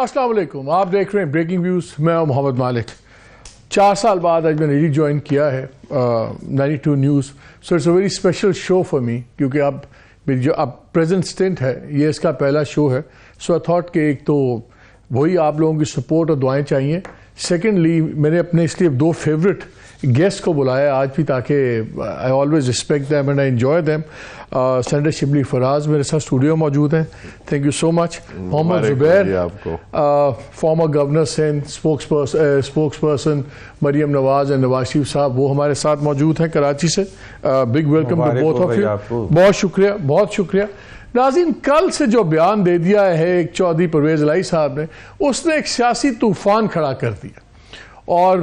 السلام علیکم، آپ دیکھ رہے ہیں بریکنگ ویوز. میں ہوں محمد مالک. 4 سال بعد آج میں نے ری جوائن کیا ہے 92 news. So it's a very special show for me, کیونکہ اب میری جو اب پریزنٹ اسٹنٹ ہے یہ اس کا پہلا شو ہے. سو آئی تھاٹ کہ ایک تو وہی آپ لوگوں کی سپورٹ اور دعائیں چاہیے. سیکنڈلی میں نے اپنے اس لیے 2 فیوریٹ گیسٹ کو بلایا آج بھی، تاکہ I always respect them and I enjoy them. Senator Shibli Faraz میرے ساتھ اسٹوڈیو موجود ہیں. Thank you so much. Muhammad Zubair, former governor Sindh, spokesperson Maryam Nawaz and Nawaz Sharif sahib, وہ ہمارے ساتھ موجود ہیں کراچی سے. Big welcome to both of you. بہت شکریہ، بہت شکریہ. ناظرین، کل سے جو بیان دے دیا ہے ایک چودھری پرویز الہی صاحب نے، اس نے ایک سیاسی طوفان کھڑا کر دیا. اور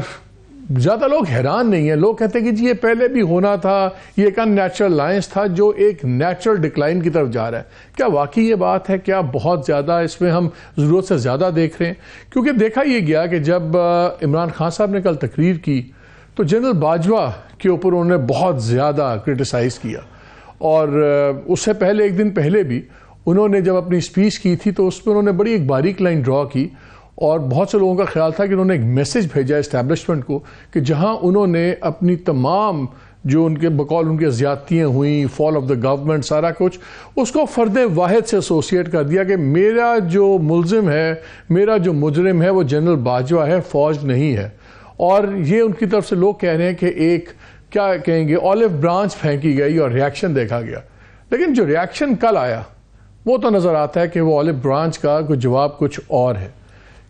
زیادہ لوگ حیران نہیں ہیں. لوگ کہتے ہیں کہ جی یہ پہلے بھی ہونا تھا، یہ ایک ان نیچرل الائنس تھا جو ایک نیچرل ڈکلائن کی طرف جا رہا ہے. کیا واقعی یہ بات ہے؟ کیا بہت زیادہ اس میں ہم ضرورت سے زیادہ دیکھ رہے ہیں؟ کیونکہ دیکھا یہ گیا کہ جب عمران خان صاحب نے کل تقریر کی تو جنرل باجوہ کے اوپر انہوں نے بہت زیادہ کرٹیسائز کیا. اور اس سے پہلے ایک دن پہلے بھی انہوں نے جب اپنی اسپیچ کی تھی تو اس میں انہوں نے بڑی ایک باریک لائن ڈرا کی، اور بہت سے لوگوں کا خیال تھا کہ انہوں نے ایک میسج بھیجا اسٹیبلشمنٹ کو کہ جہاں انہوں نے اپنی تمام جو ان کے بقول ان کی زیادتیاں ہوئیں، فال آف دا گورنمنٹ، سارا کچھ اس کو فرد واحد سے ایسوسیٹ کر دیا کہ میرا جو ملزم ہے، میرا جو مجرم ہے وہ جنرل باجوہ ہے، فوج نہیں ہے. اور یہ ان کی طرف سے لوگ کہہ رہے ہیں کہ ایک کیا کہیں گے آلیو برانچ پھینکی گئی اور ریاکشن دیکھا گیا. لیکن جو ریاکشن کل آیا وہ تو نظر آتا ہے کہ وہ آلیو برانچ کا کوئی جواب کچھ اور ہے.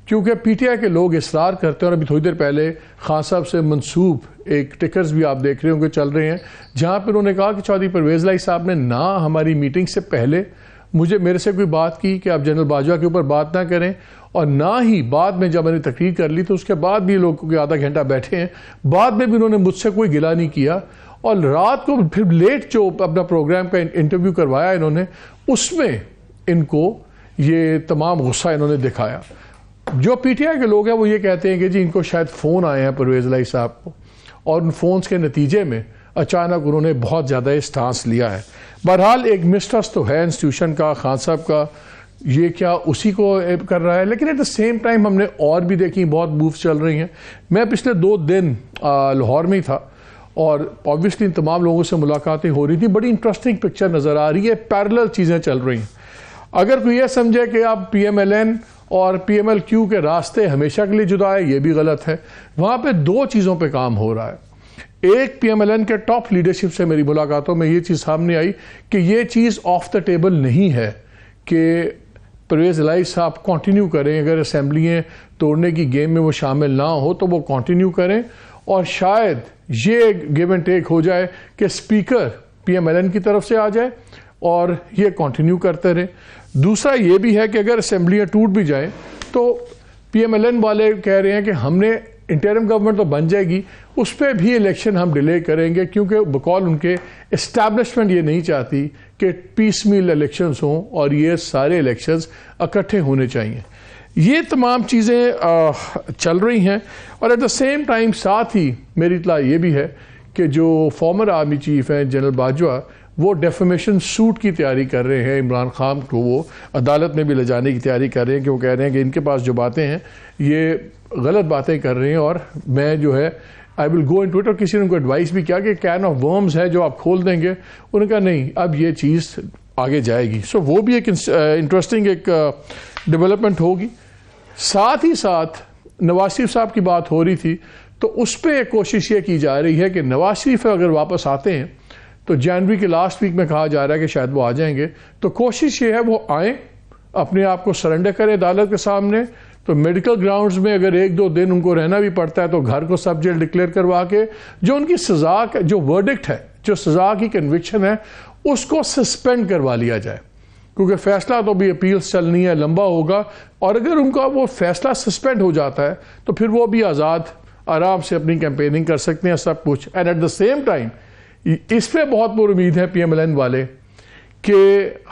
کیونکہ پی ٹی آئی کے لوگ اصرار کرتے ہیں، اور ابھی تھوڑی دیر پہلے خان صاحب سے منسوب ایک ٹکرز بھی آپ دیکھ رہے ہوں کہ چل رہے ہیں، جہاں پہ انہوں نے کہا کہ چودھری پرویز الہی صاحب نے نہ ہماری میٹنگ سے پہلے میرے سے کوئی بات کی کہ آپ جنرل باجوہ کے اوپر بات نہ کریں، اور نہ ہی بعد میں جب میں نے تقریر کر لی تو اس کے بعد بھی لوگ کوئی آدھا گھنٹہ بیٹھے ہیں، بعد میں بھی انہوں نے مجھ سے کوئی گلہ نہیں کیا. اور رات کو پھر لیٹ جو اپنا پروگرام کا انٹرویو کروایا انہوں نے، اس میں ان کو یہ تمام غصہ انہوں نے دکھایا. جو پی ٹی آئی کے لوگ ہیں وہ یہ کہتے ہیں کہ جی ان کو شاید فون آئے ہیں پرویز الہی صاحب کو، اور ان فونز کے نتیجے میں اچانک انہوں نے بہت زیادہ اسٹانس لیا ہے. بہرحال ایک مسٹرسٹ تو ہے انسٹیٹیوشن کا، خان صاحب کا، یہ کیا اسی کو کر رہا ہے. لیکن ایٹ دا سیم ٹائم ہم نے اور بھی دیکھی بہت مووز چل رہی ہیں. میں پچھلے 2 دن لاہور میں ہی تھا، اور آبویسلی تمام لوگوں سے ملاقاتیں ہو رہی تھیں. بڑی انٹرسٹنگ پکچر نظر آ رہی ہے، پیرلل چیزیں چل رہی ہیں. اگر کوئی یہ سمجھے کہ اب پی ایم ایل این اور پی ایم ایل کیو کے راستے ہمیشہ کے لیے جدا ہے، یہ بھی غلط ہے. وہاں پہ 2 چیزوں پہ کام ہو رہا ہے. ایک، پی ایم ایل این کے ٹاپ لیڈرشپ سے میری ملاقاتوں میں یہ چیز سامنے آئی کہ یہ چیز آف دا ٹیبل نہیں ہے کہ پرویز الہی صاحب کنٹینیو کریں. اگر اسمبلیاں توڑنے کی گیم میں وہ شامل نہ ہو تو وہ کنٹینیو کریں، اور شاید یہ گیو اینڈ ٹیک ہو جائے کہ speaker P M L N کی طرف سے آ جائے اور یہ کنٹینیو کرتے رہیں. دوسرا یہ بھی ہے کہ اگر اسمبلیاں ٹوٹ بھی جائیں تو پی ایم ایل این والے کہہ رہے ہیں کہ ہم نے انٹرم گورنمنٹ تو بن جائے گی، اس پہ بھی الیکشن ہم ڈیلے کریں گے، کیونکہ بقول ان کے اسٹیبلشمنٹ یہ نہیں چاہتی کہ پیس میل الیکشنز ہوں، اور یہ سارے الیکشنز اکٹھے ہونے چاہیے. یہ تمام چیزیں چل رہی ہیں. اور ایٹ دا سیم ٹائم ساتھ ہی میری اطلاع یہ بھی ہے کہ جو فارمر آرمی چیف ہیں جنرل باجوہ، وہ ڈیفیمیشن سوٹ کی تیاری کر رہے ہیں. عمران خان کو وہ عدالت میں بھی لے جانے کی تیاری کر رہے ہیں، کہ وہ کہہ رہے ہیں کہ ان کے پاس جو باتیں ہیں یہ غلط باتیں کر رہے ہیں، اور میں جو ہے آئی ول گو انٹو اٹ. اور کسی نے ان کو ایڈوائس بھی کیا کہ کین آف ورمز ہے جو آپ کھول دیں گے. انہوں نے کہا نہیں، اب یہ چیز آگے جائے گی. سو وہ بھی ایک انٹرسٹنگ ایک ڈیولپمنٹ ہوگی. ساتھ ہی ساتھ نواز شریف صاحب کی بات ہو رہی تھی، تو اس پہ ایک کوشش یہ کی جا رہی ہے کہ نواز شریف اگر واپس آتے ہیں تو جنوری کے لاسٹ ویک میں کہا جا رہا ہے کہ شاید وہ آ جائیں گے. تو کوشش یہ ہے وہ آئیں، اپنے آپ کو سرنڈر کریں عدالت کے سامنے. تو میڈیکل گراؤنڈز میں اگر 1-2 دن ان کو رہنا بھی پڑتا ہے تو گھر کو سب جیل ڈکلیئر کروا کے جو ان کی سزا کا جو ورڈکٹ ہے، جو سزا کی کنوکشن ہے، اس کو سسپینڈ کروا لیا جائے. کیونکہ فیصلہ تو بھی اپیلز چلنی ہے، لمبا ہوگا. اور اگر ان کا وہ فیصلہ سسپینڈ ہو جاتا ہے تو پھر وہ بھی آزاد آرام سے اپنی کیمپیننگ کر سکتے ہیں سب کچھ. And at the same time اس پہ بہت پر امید ہے پی ایم ایل این والے کہ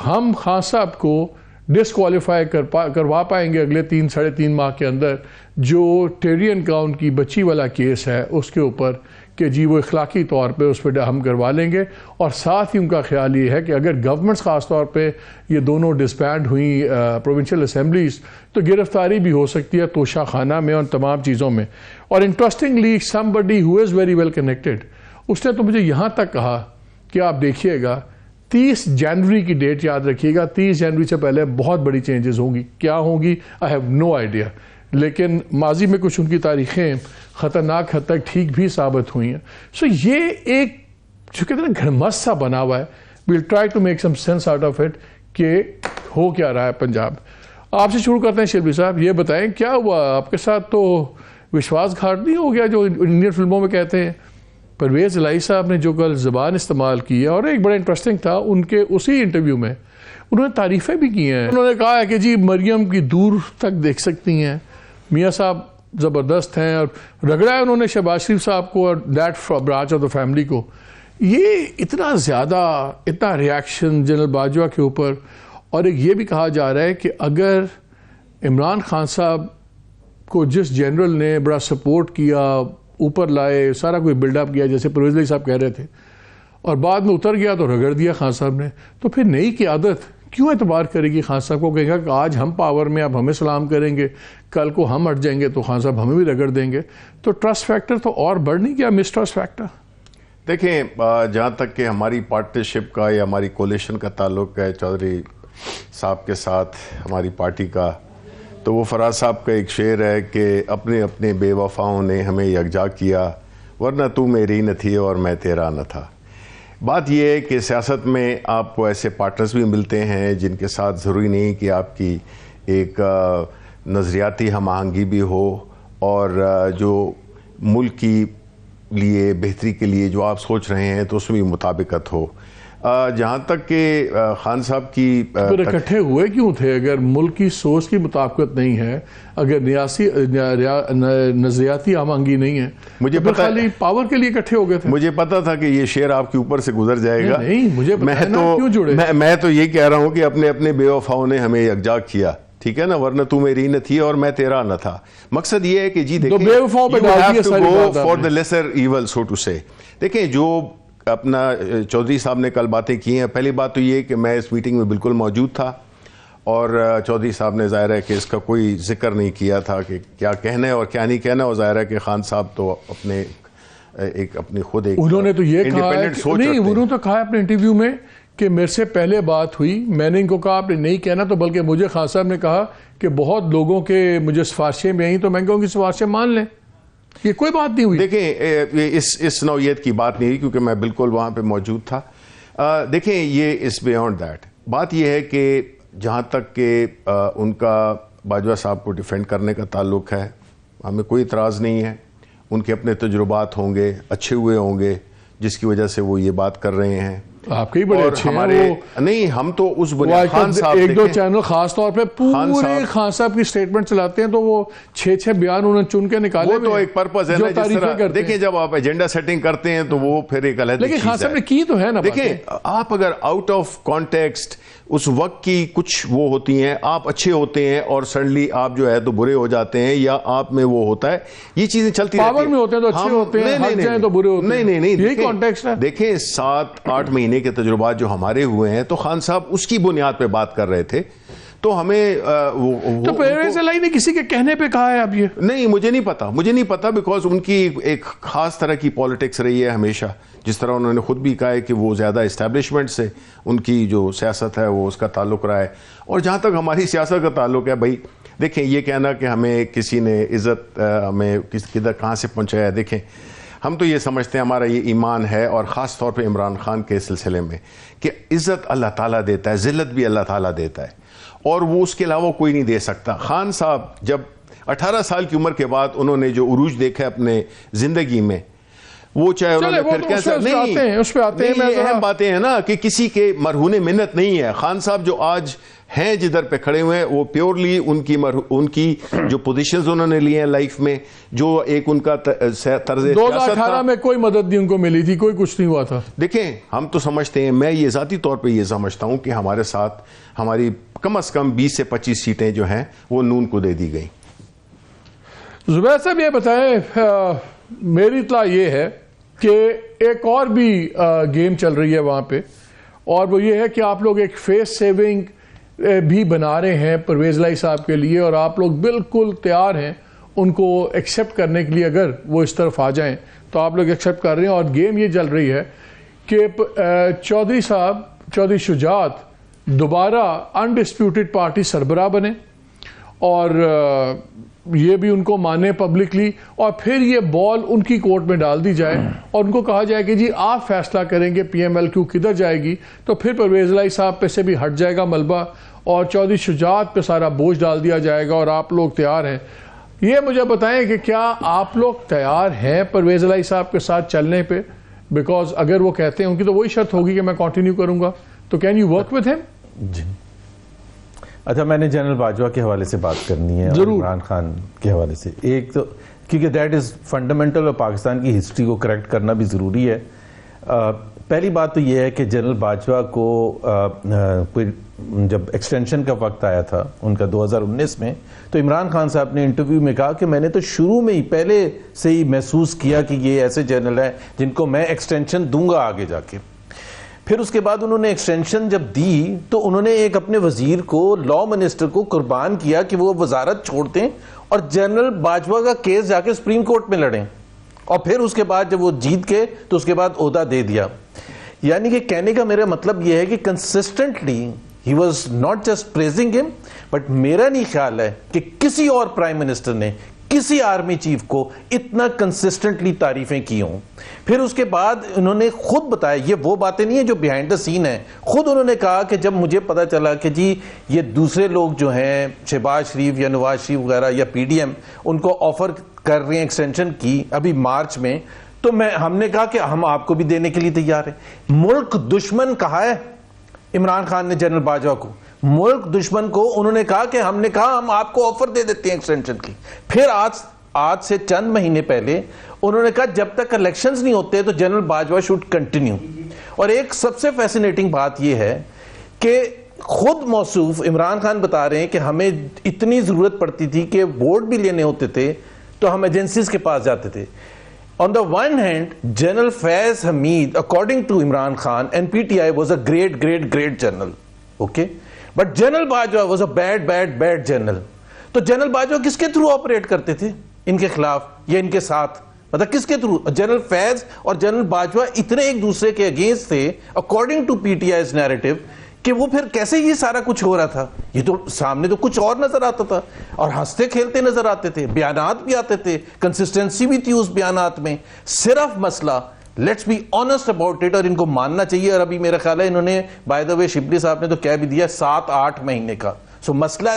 ہم خان صاحب کو ڈسکوالیفائی کروا پائیں گے اگلے 3-3.5 ماہ کے اندر، جو ٹیرین کا ان کی بچی والا کیس ہے اس کے اوپر، کہ جی وہ اخلاقی طور پہ اس پہ ہم کروا لیں گے، اور ساتھ ہی ان کا خیال یہ ہے کہ اگر گورنمنٹس خاص طور پہ یہ دونوں ڈسبینڈ ہوئیں پروونشل اسمبلیز تو گرفتاری بھی ہو سکتی ہے توشہ خانہ میں اور تمام چیزوں میں. اور interestingly somebody who is very well connected اس نے تو مجھے یہاں تک کہا کہ آپ دیکھیے گا 30 جنوری کی ڈیٹ یاد رکھیے گا، 30 جنوری سے پہلے بہت بڑی چینجز ہوں گی. کیا ہوں گی I have no idea، لیکن ماضی میں کچھ ان کی تاریخیں خطرناک حد تک ٹھیک بھی ثابت ہوئی ہیں. سو یہ ایک جو کہتے ہیں نا گھڑمس سا بنا ہوا ہے. we'll try to make some sense out of it کہ ہو کیا رہا ہے پنجاب. آپ سے شروع کرتے ہیں شلبی صاحب، یہ بتائیں کیا ہوا آپ کے ساتھ؟ تو وشواس گھاٹ نہیں ہو گیا جو انڈین فلموں میں کہتے ہیں؟ پرویز الہی صاحب نے جو کل زبان استعمال کی ہے، اور ایک بڑا انٹرسٹنگ تھا ان کے اسی انٹرویو میں انہوں نے تعریفیں بھی کی ہیں. انہوں نے کہا ہے کہ جی مریم کی دور تک دیکھ سکتی ہیں، میاں صاحب زبردست ہیں، اور رگڑا ہے انہوں نے شہباز شریف صاحب کو اور that branch of the family کو. یہ اتنا زیادہ اتنا ریاکشن جنرل باجوہ کے اوپر. اور ایک یہ بھی کہا جا رہا ہے کہ اگر عمران خان صاحب کو جس جنرل نے بڑا سپورٹ کیا، اوپر لائے، سارا کوئی بلڈ اپ کیا جیسے پرویز الہی صاحب کہہ رہے تھے، اور بعد میں اتر گیا تو رگڑ دیا خان صاحب نے، تو پھر نئی قیادت کیوں اعتبار کرے گی خان صاحب کو؟ کہے گا کہ آج ہم پاور میں، اب ہمیں سلام کریں گے، کل کو ہم ہٹ جائیں گے تو خان صاحب ہمیں بھی رگڑ دیں گے. تو ٹرسٹ فیکٹر تو اور بڑھ نہیں گیا، مس ٹرسٹ فیکٹر؟ دیکھیں جہاں تک کہ ہماری پارٹنرشپ کا یا ہماری کولیشن کا تعلق ہے چودھری صاحب کے ساتھ ہماری پارٹی کا، تو وہ فراز صاحب کا ایک شعر ہے کہ اپنے اپنے بے وفاؤں نے ہمیں یکجا کیا، ورنہ تو میری نہ تھی اور میں تیرا نہ تھا. بات یہ ہے کہ سیاست میں آپ کو ایسے پارٹنرز بھی ملتے ہیں جن کے ساتھ ضروری نہیں کہ آپ کی ایک نظریاتی ہم آہنگی بھی ہو، اور جو ملک کی لیے بہتری کے لیے جو آپ سوچ رہے ہیں تو اس میں بھی مطابقت ہو. جہاں تک کہ خان صاحب کی اکٹھے ہوئے کیوں تھے اگر ملک کی سوچ کی مطابقت نہیں ہے، اگر نظریاتی ہم آہنگی نہیں ہے؟ مجھے پتا خالی پاور کے لیے اکٹھے ہو گئے تھے. مجھے پتا تھا کہ یہ شعر آپ کے اوپر سے گزر جائے گا. نہیں مجھے کیوں جڑے؟ میں تو یہ کہہ رہا ہوں کہ اپنے اپنے بے وفاؤں نے ہمیں یکجا کیا، ٹھیک ہے نا، ورنہ تو میری نہ تھی اور میں تیرا نہ تھا. مقصد یہ ہے کہ جی دیکھیں you have to go for the lesser evil so to say. دیکھیں جو اپنا چودھری صاحب نے کل باتیں کی ہیں، پہلی بات تو یہ کہ میں اس میٹنگ میں بالکل موجود تھا، اور چودھری صاحب نے ظاہر ہے کہ اس کا کوئی ذکر نہیں کیا تھا کہ کیا کہنا ہے اور کیا نہیں کہنا. اور ظاہر ہے کہ خان صاحب تو اپنی خود ایک انہوں نے تو یہ کہا نہیں، انہوں نے تو کہا اپنے انٹرویو میں کہ میرے سے پہلے بات ہوئی، میں نے ان کو کہا آپ نے نہیں کہنا، تو بلکہ مجھے خان صاحب نے کہا کہ بہت لوگوں کے مجھے سفارشیں بھی آئیں تو میں کہوں گی سفارشیں مان لیں. یہ کوئی بات نہیں ہوئی. دیکھیں اس نوعیت کی بات نہیں ہوئی کیونکہ میں بالکل وہاں پہ موجود تھا. دیکھیں یہ اس بیانڈ دیٹ بات یہ ہے کہ جہاں تک کہ ان کا باجوہ صاحب کو ڈیفینڈ کرنے کا تعلق ہے، ہمیں کوئی اعتراض نہیں ہے. ان کے اپنے تجربات ہوں گے، اچھے ہوئے ہوں گے، جس کی وجہ سے وہ یہ بات کر رہے ہیں. آپ کے بڑے اچھے ہمارے نہیں، ہم تو اس بنیاد خان صاحب ایک دو چینل خاص طور پہ پورے خان صاحب کی سٹیٹمنٹ چلاتے ہیں تو وہ 6 بیان انہوں نے چن کے نکالے. وہ تو ایک پرپز ہے نا، جس طرح دیکھیں جب آپ ایجنڈا سیٹنگ کرتے ہیں تو وہ پھر ایک علیحدہ چیز ہے. لیکن خان صاحب نے کی تو ہے نا. دیکھیں آپ اگر آؤٹ آف کانٹیکسٹ اس وقت کی کچھ وہ ہوتی ہیں، آپ اچھے ہوتے ہیں اور سڈنلی آپ جو ہے تو برے ہو جاتے ہیں، یا آپ میں وہ ہوتا ہے، یہ چیزیں چلتی رہتی ہیں. پاور میں ہوتے ہیں تو اچھے ہوتے ہیں، ہٹ جائیں تو برے ہوتے ہیں. نہیں یہی کانٹیکسٹ ہے. دیکھیں 7-8 مہینے کے تجربات جو ہمارے ہوئے ہیں تو خان صاحب اس کی بنیاد پہ بات کر رہے تھے. تو ہمیں تو پرویز الہی نے کسی کے کہنے پہ کہا ہے اب یہ؟ نہیں مجھے نہیں پتا بیکاز ان کی ایک خاص طرح کی پالیٹکس رہی ہے ہمیشہ. جس طرح انہوں نے خود بھی کہا ہے کہ وہ زیادہ اسٹیبلشمنٹ سے ان کی جو سیاست ہے وہ اس کا تعلق رہا ہے. اور جہاں تک ہماری سیاست کا تعلق ہے، بھائی دیکھیں یہ کہنا کہ ہمیں کسی نے عزت ہمیں کدھر کہاں سے پہنچایا ہے، دیکھیں ہم تو یہ سمجھتے ہیں، ہمارا یہ ایمان ہے، اور خاص طور پہ عمران خان کے سلسلے میں، کہ عزت اللہ تعالیٰ دیتا ہے، ذلت بھی اللہ تعالیٰ دیتا ہے، اور وہ اس کے علاوہ کوئی نہیں دے سکتا. خان صاحب جب 18 سال کی عمر کے بعد انہوں نے جو عروج دیکھا اپنے زندگی میں، وہ چاہے انہوں نے پھر کیسا نہیں، اس پہ آتے ہیں یہ اہم باتیں ہیں نا کہ کسی کے مرہون منت نہیں ہے. خان صاحب جو آج ہیں جدھر پہ کھڑے ہوئے ہیں، وہ پیورلی ان کی جو پوزیشنز انہوں نے لی ہیں لائف میں، جو ایک ان کا طرز 2018 میں کوئی مدد نہیں ان کو ملی تھی، کوئی کچھ نہیں ہوا تھا. دیکھیں ہم تو سمجھتے ہیں، میں یہ ذاتی طور پہ یہ سمجھتا ہوں کہ ہمارے ساتھ ہماری کم از کم 20 سے 25 سیٹیں جو ہیں وہ نون کو دے دی گئیں. زبیر صاحب یہ بتائیں، میری اطلاع یہ ہے کہ ایک اور بھی گیم چل رہی ہے وہاں پہ, اور وہ یہ ہے کہ آپ لوگ ایک فیس سیونگ بھی بنا رہے ہیں پرویز الہی صاحب کے لیے, اور آپ لوگ بالکل تیار ہیں ان کو ایکسیپٹ کرنے کے لیے. اگر وہ اس طرف آ جائیں تو آپ لوگ ایکسیپٹ کر رہے ہیں. اور گیم یہ چل رہی ہے کہ چودھری صاحب, چودھری شجاعت دوبارہ انڈسپیوٹڈ پارٹی سربراہ بنے, اور یہ بھی ان کو مانے پبلکلی, اور پھر یہ بال ان کی کورٹ میں ڈال دی جائے اور ان کو کہا جائے کہ جی آپ فیصلہ کریں گے پی ایم ایل کیو کدھر جائے گی. تو پھر پرویز الہی صاحب پہ سے بھی ہٹ جائے گا ملبہ, اور چودھری شجاعت پہ سارا بوجھ ڈال دیا جائے گا, اور آپ لوگ تیار ہیں. یہ مجھے بتائیں کہ کیا آپ لوگ تیار ہیں پرویز الہی صاحب کے ساتھ چلنے پہ؟ بیکاز اگر وہ کہتے ہیں ان کی تو وہی شرط ہوگی کہ میں کنٹینیو کروں گا, تو کین یو ورک ود ہم؟ جی اچھا, میں نے جنرل باجوہ کے حوالے سے بات کرنی ہے, اور عمران خان کے حوالے سے. ایک تو کیونکہ دیٹ از فنڈامنٹل, اور پاکستان کی ہسٹری کو کریکٹ کرنا بھی ضروری ہے. پہلی بات تو یہ ہے کہ جنرل باجوہ کو جب ایکسٹینشن کا وقت آیا تھا ان کا 2019 میں, تو عمران خان صاحب نے انٹرویو میں کہا کہ میں نے تو شروع میں ہی پہلے سے ہی محسوس کیا کہ یہ ایسے جنرل ہیں جن کو میں ایکسٹینشن دوں گا آگے جا کے. پھر اس کے بعد انہوں نے ایکسٹینشن جب دی تو انہوں نے ایک اپنے وزیر کو, لا منسٹر کو قربان کیا کہ وہ وزارت چھوڑ دیں اور جنرل باجوہ کا کیس جا کے سپریم کورٹ میں لڑیں, اور پھر اس کے بعد جب وہ جیت کے تو اس کے بعد عہدہ دے دیا. یعنی کہ کہنے کا میرا مطلب یہ ہے کہ consistently he was not just praising ہم, بٹ میرا نہیں خیال ہے کہ کسی اور پرائم منسٹر نے کسی آرمی چیف کو اتنا کنسسٹنٹلی تعریفیں کی ہوں. پھر اس کے بعد انہوں نے خود بتایا, یہ وہ باتیں نہیں ہیں جو بیہائنڈ دا سین ہیں, خود انہوں نے کہا کہ جب مجھے پتا چلا کہ جی یہ دوسرے لوگ جو ہیں شہباز شریف یا نواز شریف وغیرہ یا پی ڈی ایم ان کو آفر کر رہے ہیں ایکسٹینشن کی ابھی مارچ میں, تو ہم نے کہا کہ ہم آپ کو بھی دینے کے لیے تیار ہیں. ملک دشمن کہا ہے عمران خان نے جنرل باجوہ کو, ملک دشمن کو انہوں نے کہا کہ ہم نے کہا ہم آپ کو آفر دے دیتے ہیں ایکسٹینشن کی. پھر آج سے چند مہینے پہلے انہوں نے کہا جب تک الیکشنز نہیں ہوتے تو جنرل باجوہ شوڈ کنٹینیو. اور ایک سب سے فیسینیٹنگ بات یہ ہے کہ خود موصوف عمران خان بتا رہے ہیں کہ ہمیں اتنی ضرورت پڑتی تھی کہ ووٹ بھی لینے ہوتے تھے تو ہم ایجنسیز کے پاس جاتے تھے. On the one hand, General Faiz Hamid, according to Imran Khan and PTI, was a great general. Okay? But General Bajwa was a bad general. تو جنرل باجوہ کس کے تھرو آپریٹ کرتے تھے ان کے خلاف یا ان کے ساتھ؟ مطلب کس کے تھرو؟ جنرل فیض اور جنرل باجوہ اتنے ایک دوسرے کے اگینسٹ تھے according to P T I's narrative کہ وہ پھر کیسے یہ سارا کچھ ہو رہا تھا. یہ تو سامنے تو کچھ اور نظر آتا تھا, اور ہنستے کھیلتے نظر آتے تھے, بیانات بھی آتے تھے, کنسسٹنسی بھی تھی اس بیانات میں. صرف مسئلہ let's be honest about it, اور ان کو ماننا چاہیے. اور ابھی میرا خیال ہے انہوں نے بائی دا وے شبلی صاحب نے تو کہہ بھی دیا 7-8 مہینے کا. سو مسئلہ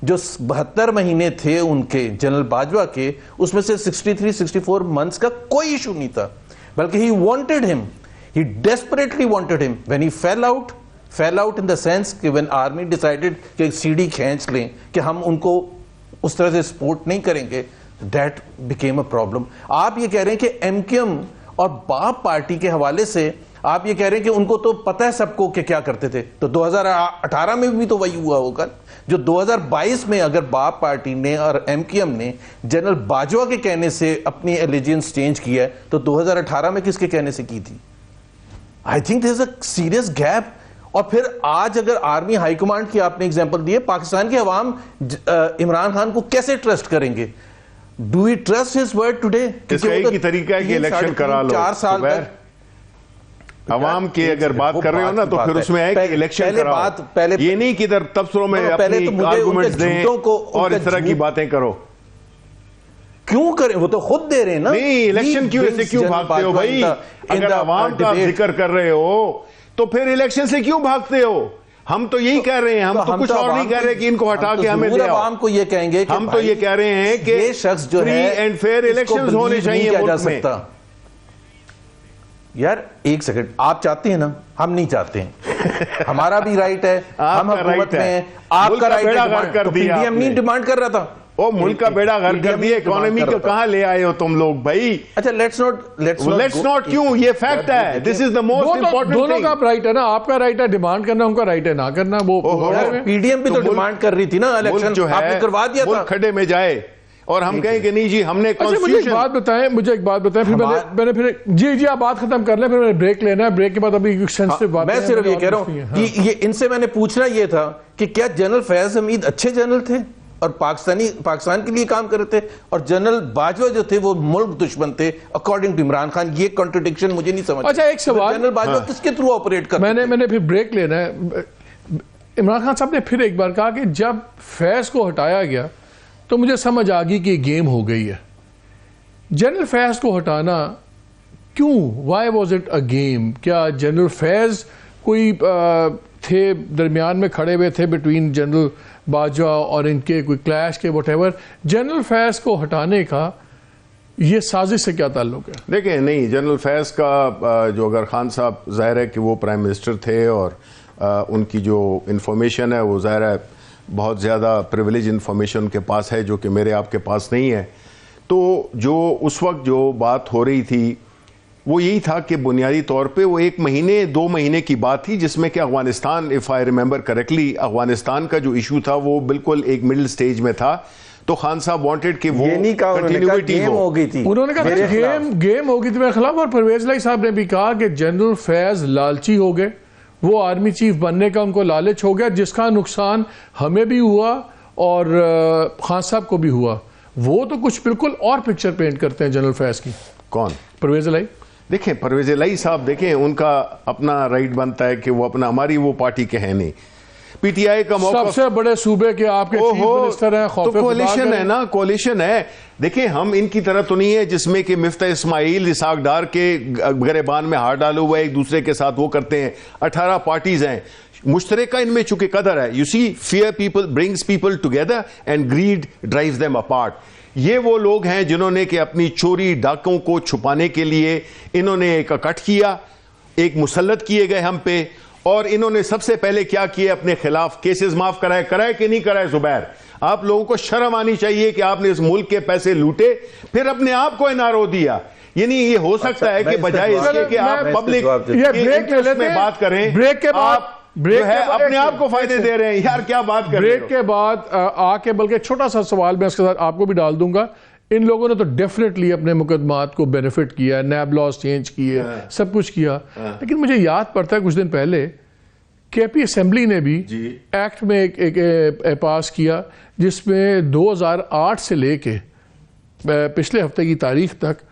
جو 72 مہینے تھے ان کے جنرل باجوہ کے, اس میں سے 63-64 منتھس کا کوئی ایشو نہیں تھا, بلکہ ہی وانٹڈ ہم, ہی ڈیسپریٹلی وانٹڈ ہم. When he fell out in the sense کہ when army decided کہ سی ڈی کھینچ لیں کہ ہم ان کو اس طرح سے سپورٹ نہیں کریں گے, that became a problem. آپ یہ کہہ رہے ہیں کہ ایم کیو ایم اور باپ پارٹی کے حوالے سے آپ یہ کہہ رہے ہیں کہ ان کو تو پتہ ہے سب کو کہ کیا کرتے تھے, تو 2018 میں بھی تو وہی ہوا ہوگا جو 2022 میں اگر باپ پارٹی نے اور ایم کیو ایم نے جنرل باجوہ کے کہنے سے اپنی ایلیجنس چینج کی ہے, تو 2018 میں کس کے کہنے سے کی تھی؟ I think there is a serious gap. اور پھر آج اگر آرمی ہائی کمانڈ کی آپ نے ایگزامپل دی ہے, پاکستان کے عوام عمران خان کو کیسے ٹرسٹ کریں گے؟ Do we trust his word today? اس کا ایک ہی طریقہ ہے کہ الیکشن کرا لو. 4 سال تک عوام کی اگر بات کر رہے ہو نا تو پھر اس میں ہے کہ الیکشن کراؤ, یہ نہیں کہ ادھر تبصروں میں اپنی آرگومنٹس دیں اور اس طرح کی باتیں کرو. کیوں کریں؟ وہ تو خود دے رہے ہیں نا. نہیں, الیکشن کی وجہ سے کیوں بھاگتے ہو بھائی؟ اگر عوام کا ذکر کر رہے ہو تو پھر الیکشن سے کیوں بھاگتے ہو؟ ہم تو یہی کہہ رہے ہیں, ہم تو کچھ اور نہیں کہہ رہے کہ ان کو ہٹا کے ہمیں لے آؤ. عوام کو یہ کہیں گے, ہم تو یہ کہہ رہے ہیں کہ یہ شخص جو ہے فری اینڈ فیئر الیکشنز ہونے چاہیے ملک میں. یار ایک سیکنڈ, آپ چاہتے ہیں نا, ہم نہیں چاہتے ہیں. ہمارا بھی رائٹ ہے, ہم حکومت میں ہیں, آپ کا رائٹ ہے. تو پی ڈی ایم نہیں ڈیمانڈ کر رہا تھا, او ملک کا بیڑا غرق کر دیا, اکانومی کو کہاں لے آئے ہو تم لوگ بھائی؟ اچھا لیٹس ناٹ کیوں, یہ فیکٹ ہے, دس از دا موسٹ امپورٹنٹ. دونوں کا رائٹ ہے نا, آپ کا رائٹ ہے ڈیمانڈ کرنا, ان کا رائٹ ہے نہ کرنا. وہ پی ڈی ایم بھی تو ڈیمانڈ کر رہی تھی نا الیکشن, آپ نے کروا دیا تھا. کھڈے میں جائے اور ہم کہیں کہ نہیں جی ہم نے اچھا مجھے ایک بات بتائیں پھر میں نے پھر جی آپ بات ختم کر لیں پھر میں نے بریک لینا ہے. بریک کے بعد ابھی سینسٹیو بات میں صرف یہ کہہ رہا ہوں کہ یہ ان سے میں نے پوچھنا یہ تھا کہ کیا جنرل فیاض حمید اچھے جنرل تھے اور پاکستان کے لیے کام کر رہے تھے, اور جنرل باجوہ جو تھے وہ ملک دشمن تھے اکارڈنگ ٹو عمران خان؟ یہ کنٹرڈکشن مجھے نہیں سمجھ. اچھا ایک سوال, جنرل باجوہ کس کے تھرو آپریٹ کر میں نے پھر بریک لینا ہے. عمران خان صاحب نے پھر ایک بار کہا کہ جب فیض کو ہٹایا گیا تو مجھے سمجھ آ گئی کہ یہ گیم ہو گئی ہے. جنرل فیض کو ہٹانا کیوں؟ Y was it a game? کیا جنرل فیض کوئی تھے درمیان میں کھڑے ہوئے تھے بٹوین جنرل باجوہ اور ان کے کوئی کلیش کے وٹ ایور؟ جنرل فیض کو ہٹانے کا یہ سازش سے کیا تعلق ہے؟ دیکھیں نہیں, جنرل فیض کا جو اگر خان صاحب ظاہر ہے کہ وہ پرائم منسٹر تھے اور ان کی جو انفارمیشن ہے وہ ظاہر ہے بہت زیادہ پریویلیج انفارمیشن ان کے پاس ہے جو کہ میرے آپ کے پاس نہیں ہے. تو جو اس وقت جو بات ہو رہی تھی وہ یہی تھا کہ بنیادی طور پہ وہ 1 مہینے 2 مہینے کی بات تھی جس میں کہ Afghanistan, if I remember correctly, Afghanistan کا جو ایشو تھا وہ بالکل ایک مڈل سٹیج میں تھا. تو خان صاحب وانٹڈ کہ وہ کنٹینیوٹی ہو گئی تھی, انہوں نے کہا گیم ہو گئی تھی میرے خلاف. اور پرویز الہی صاحب نے بھی کہا کہ جنرل فیض لالچی ہو گئے, وہ آرمی چیف بننے کا ان کو لالچ ہو گیا جس کا نقصان ہمیں بھی ہوا اور خان صاحب کو بھی ہوا. وہ تو کچھ بالکل اور پکچر پینٹ کرتے ہیں جنرل فیض کی. کون؟ پرویز الہی. دیکھیں پرویز الہی صاحب, دیکھیں ان کا اپنا رائٹ بنتا ہے کہ وہ اپنا, ہماری وہ پارٹی کے ہیں نہیں. پی ٹی آئی کا موقف سب سے بڑے صوبے کے آپ کے چیف منسٹر ہیں, تو کولیشن ہے نا, کولیشن ہے. دیکھیں ہم ان کی طرح تو نہیں ہے جس میں کہ مفتاح اسماعیل اسحاق ڈار کے گریبان میں ہاتھ ڈالے ہوئے ایک دوسرے کے ساتھ وہ کرتے ہیں. 18 پارٹیز ہیں, مشترکہ ان میں چونکہ قدر ہے. You see, fair people brings people together and greed drives them apart. یہ وہ لوگ ہیں جنہوں نے کہ اپنی چوری ڈاکوں کو چھپانے کے لیے انہوں نے ایک اکٹھ کیا, ایک مسلط کیے گئے ہم پہ, اور انہوں نے سب سے پہلے کیا کیا, اپنے خلاف کیسز معاف کرائے کہ نہیں کرائے. زبیر, آپ لوگوں کو شرم آنی چاہیے کہ آپ نے اس ملک کے پیسے لوٹے پھر اپنے آپ کو NRO دیا. یعنی یہ ہو سکتا ہے کہ بجائے اس کے کہ آپ پبلک میں بات کریں, بریک کے بعد اپنے آپ کو فائدے دے رہے ہیں. یار کیا بات کر رہے ہیں. بریک کے بعد آ کے بلکہ چھوٹا سا سوال میں اس کے ساتھ آپ کو بھی ڈال دوں گا. ان لوگوں نے تو ڈیفینیٹلی اپنے مقدمات کو بینیفٹ کیا, نیب لاز چینج کیے, سب کچھ کیا, لیکن مجھے یاد پڑتا ہے کچھ دن پہلے کے پی اسمبلی نے بھی ایکٹ میں ایک پاس کیا جس میں 2008 سے لے کے پچھلے ہفتے کی تاریخ تک